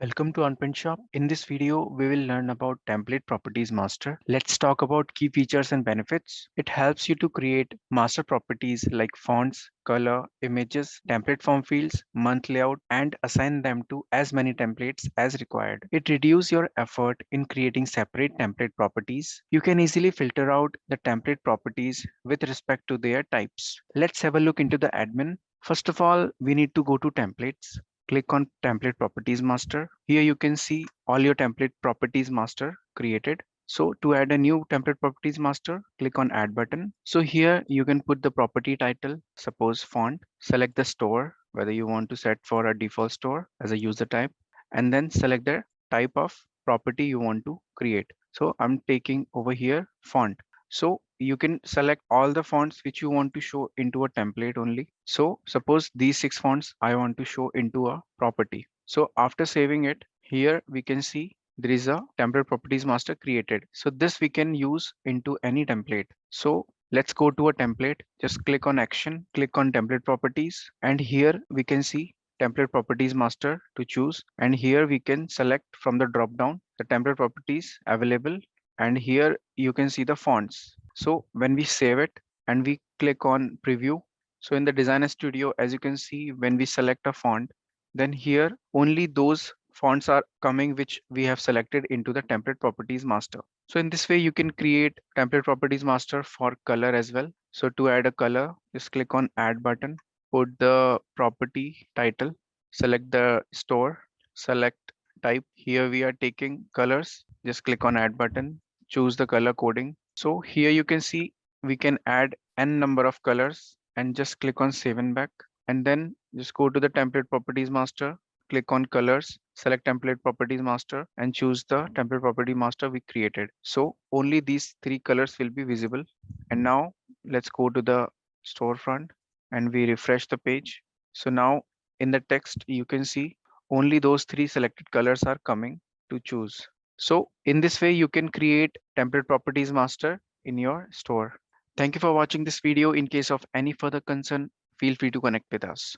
Welcome to OnPrintShop. In this video, we will learn about Template Properties Master. Let's talk about key features and benefits. It helps you to create master properties like fonts, color, images, template form fields, month layout, and assign them to as many templates as required. It reduces your effort in creating separate template properties. You can easily filter out the template properties with respect to their types. Let's have a look into the admin. First of all, we need to go to templates. Click on template properties master. Here you can see all your template properties master created. So to add a new template properties master, click on add button. So here you can put the property title, suppose font, select the store, whether you want to set for a default store as a user type, and then select the type of property you want to create. So I'm taking over here font. So you can select all the fonts which you want to show into a template only. So suppose these 6 fonts I want to show into a property. So after saving it, here we can see there is a template properties master created. So this we can use into any template. So let's go to a template. Just click on action, click on template properties, and here we can see template properties master to choose. And here we can select from the drop down the template properties available, and here you can see the fonts. So when we save it and we click on preview, so in the designer studio, as you can see, when we select a font, then here only those fonts are coming which we have selected into the template properties master. So in this way you can create template properties master for color as well. So to add a color, just click on add button, put the property title, select the store, select type. Here we are taking colors. Just click on add button, choose the color coding. So here you can see we can add n number of colors and just click on save and back. And then just go to the template properties master, click on colors, select template properties master and choose the template property master we created. So only these 3 colors will be visible. And now let's go to the storefront and we refresh the page. So now in the text, you can see only those 3 selected colors are coming to choose. So in this way, you can create template properties master in your store. Thank you for watching this video. In case of any further concern, feel free to connect with us.